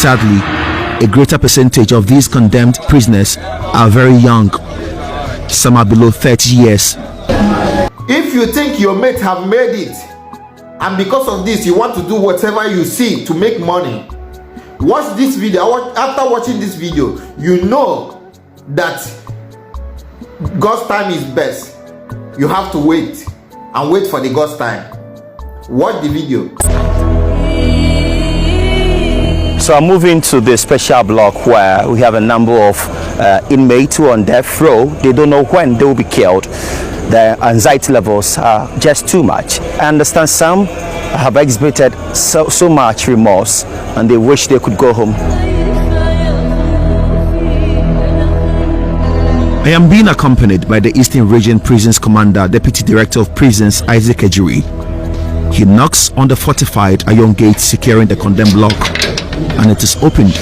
Sadly, a greater percentage of these condemned prisoners are very young. Some are below 30 years. If you think your mates have made it, and because of this you want to do whatever you see to make money, watch this video. After watching this video, you know that God's time is best. You have to wait and wait for the God's time. Watch the video. So I'm moving to the special block where we have a number of inmates who are on death row. They don't know when they will be killed. Their anxiety levels are just too much. I understand some have exhibited so much remorse and they wish they could go home. I am being accompanied by the Eastern Region Prisons Commander, Deputy Director of Prisons, Isaac Ejiri. He knocks on the fortified iron gate securing the condemned block, and it is opened.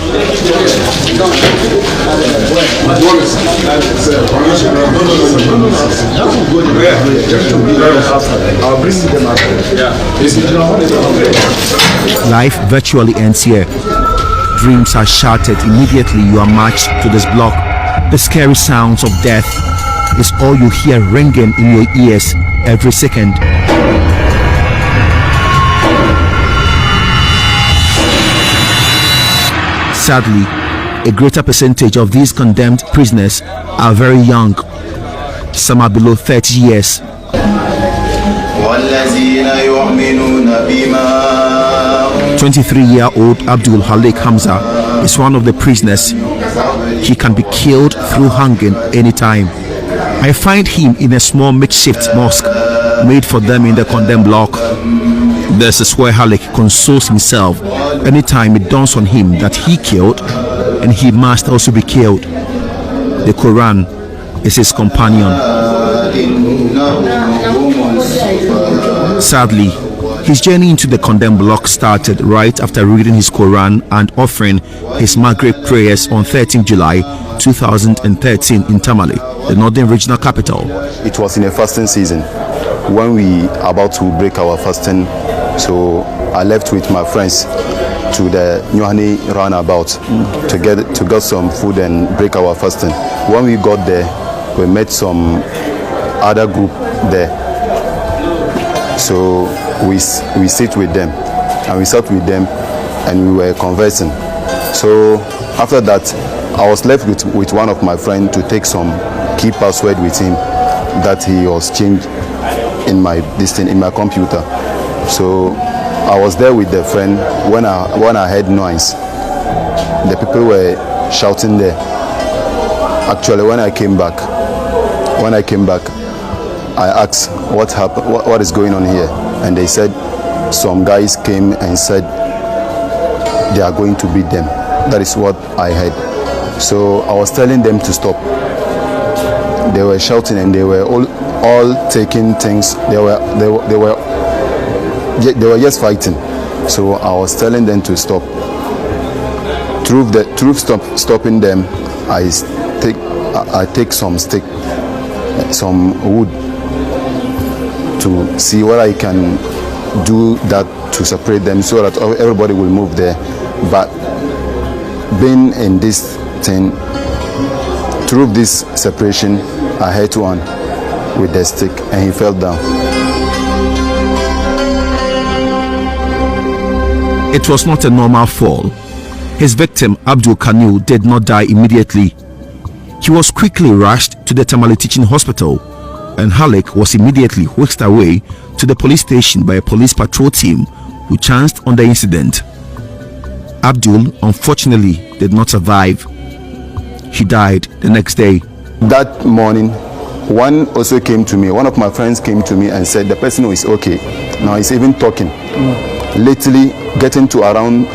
Life virtually ends here. Dreams are shattered immediately you are marched to this block. The scary sounds of death is all you hear ringing in your ears every second. Sadly, a greater percentage of these condemned prisoners are very young. Some are below 30 years. 23-year-old Abdul Halik Hamza is one of the prisoners. He can be killed through hanging anytime. I find him in a small makeshift mosque made for them in the condemned block. This is where Halik consoles himself anytime it dawns on him that he killed and he must also be killed. The Quran is his companion. Sadly, his journey into the condemned block started right after reading his Quran and offering his Maghrib prayers on 13 July 2013 in Tamale, the northern regional capital. It was in a fasting season when we about to break our fasting, so I left with my friends to the Nyuhani roundabout to get some food and break our fasting. When we got there, we met some other group there. So we sit with them, and we sat with them and we were conversing. So after that, I was left with one of my friends to take some key password with him that he was changed in my computer. So I was there with the friend when I heard noise. The people were shouting there. Actually, when I came back, I asked what happened, what is going on here, and they said some guys came and said they are going to beat them. That is what I heard. So I was telling them to stop. They were shouting and they were all taking things. They were just fighting. So I was telling them to stop. Through stopping them, I take some stick, some wood, to see what I can do that to separate them so that everybody will move there. But being in this thing, through this separation, I hit one with the stick and he fell down. It was not a normal fall. His victim, Abdul Kanu, did not die immediately. He was quickly rushed to the Tamale Teaching Hospital, and Halik was immediately whisked away to the police station by a police patrol team who chanced on the incident. Abdul unfortunately did not survive. He died the next day. That morning, one of my friends came to me and said the person is okay. Now he's even talking. Lately, getting to around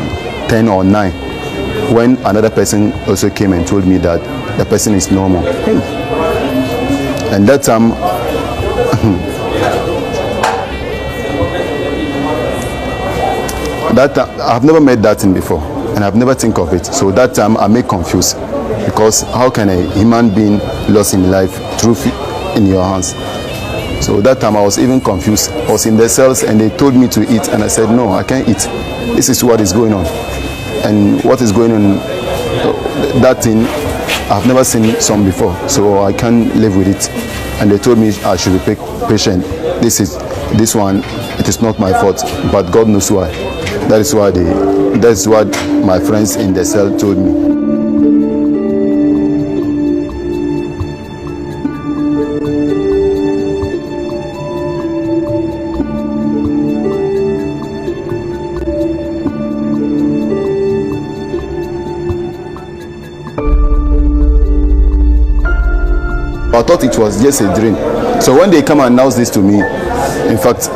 10 or 9, when another person also came and told me that the person is normal. And that time, I've never met that thing before, and I've never think of it. So that time I make confused, because how can a human being lost in life through in your hands? So that time I was even confused. I was in the cells and they told me to eat, and I said no, I can't eat. This is what is going on. and what is going on, that thing, I've never seen some before, so I can't live with it. And they told me I should be patient. This one, it is not my fault, but God knows why. That's what my friends in the cell told me. I thought it was just a dream. So when they come and announce this to me, in fact,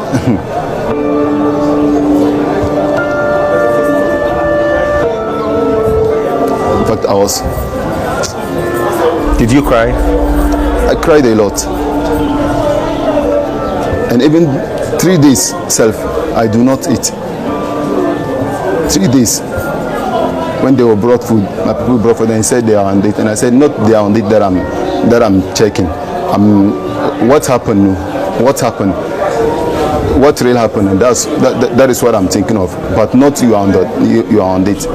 I was. Did you cry? I cried a lot, and even 3 days self, I do not eat. 3 days. When they were brought food, my people brought food and said they are on it, and I said not they are on it that I'm checking. What happened? What happened? What really happened? And that is what I'm thinking of, but not you are on it.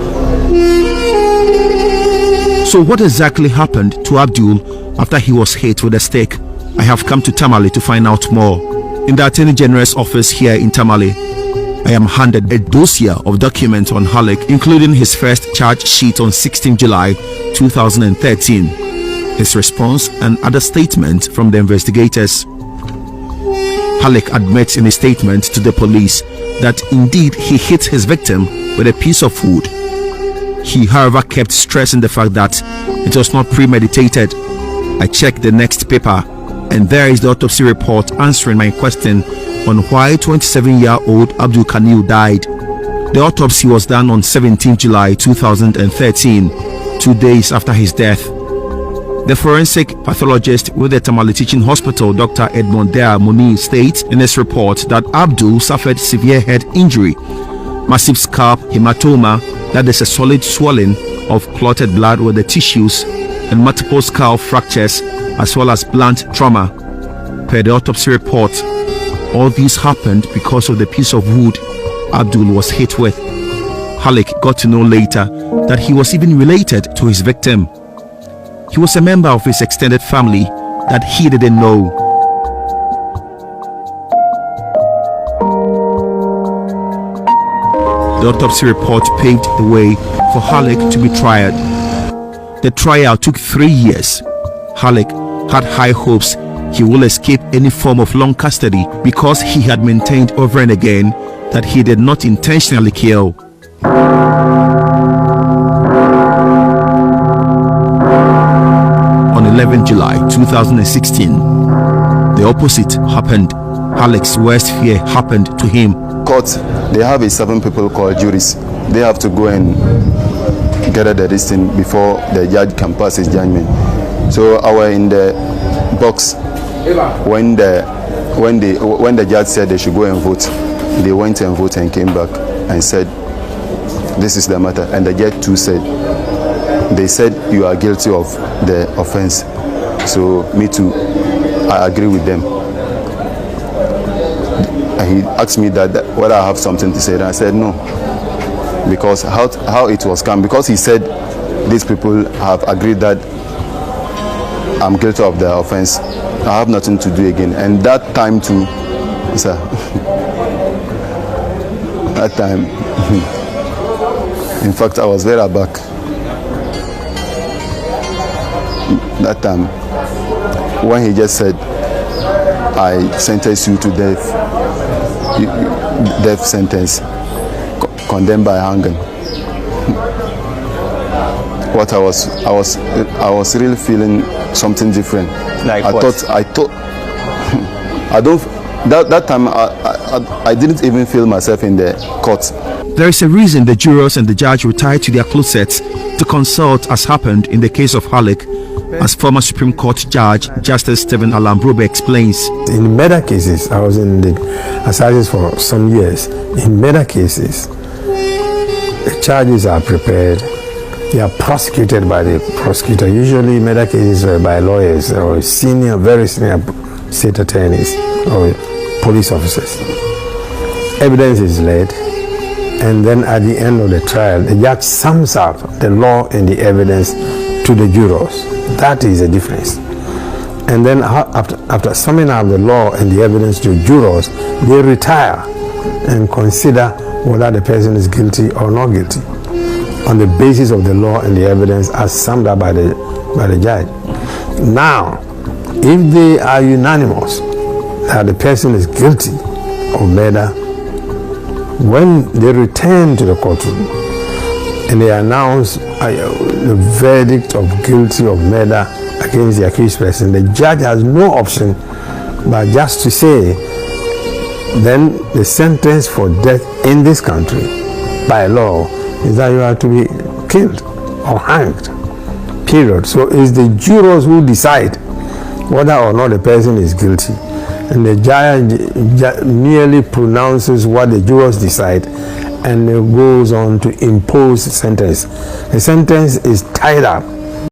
So what exactly happened to Abdul after he was hit with a stick? I have come to Tamale to find out more. In the Attorney General's office here in Tamale, I am handed a dossier of documents on Halik, including his first charge sheet on 16 July 2013, his response and other statements from the investigators. Halik admits in a statement to the police that indeed he hit his victim with a piece of wood. He, however, kept stressing the fact that it was not premeditated. I checked the next paper, and there is the autopsy report answering my question on why 27-year-old Abdul Kanil died. The autopsy was done on 17 July 2013, 2 days after his death. The forensic pathologist with the Tamale Teaching Hospital, Dr. Edmond Dea Moni, states in his report that Abdul suffered severe head injury, massive scalp hematoma, that is a solid swelling of clotted blood with the tissues, and multiple skull fractures, as well as blunt trauma. Per the autopsy report, all these happened because of the piece of wood Abdul was hit with. Halik got to know later that he was even related to his victim. He was a member of his extended family that he didn't know. The autopsy report paved the way for Halik to be tried. The trial took 3 years. Halik had high hopes he will escape any form of long custody because he had maintained over and again that he did not intentionally kill. On 11 July 2016, the opposite happened. Halik's worst fear happened to him. Court, they have 7 people called juries. They have to go and gather the listing before the judge can pass his judgment. So I was in the box when the judge said they should go and vote. They went and voted and came back and said, this is the matter. And the judge too said, they said you are guilty of the offense. So me too, I agree with them. And he asked me that whether I have something to say, and I said no, because how it was come, because he said these people have agreed that I'm guilty of the offense. I have nothing to do again. And that time too, sir, that time, in fact, I was very aback. That time, when he just said, I sentence you to death sentence, condemned by hanging. What I was really feeling something different. Like That time I didn't even feel myself in the court. There is a reason the jurors and the judge retired to their closets to consult, as happened in the case of Halik, as former Supreme Court Judge Justice Stephen Alambrobe explains. In murder cases, I was in the assizes for some years. In murder cases, the charges are prepared. They are prosecuted by the prosecutor. Usually murder cases are by lawyers or very senior state attorneys or police officers. Evidence is led and then at the end of the trial, the judge sums up the law and the evidence to the jurors. That is the difference. And then after summing up the law and the evidence to jurors, they retire and consider whether the person is guilty or not guilty on the basis of the law and the evidence as summed up by the judge. Now, if they are unanimous that the person is guilty of murder, when they return to the courtroom and they announce the verdict of guilty of murder against the accused person, the judge has no option but just to say, then the sentence for death in this country by law is that you are to be killed or hanged, period. So it's the jurors who decide whether or not the person is guilty, and the judge merely pronounces what the jurors decide and it goes on to impose the sentence. The sentence is tied up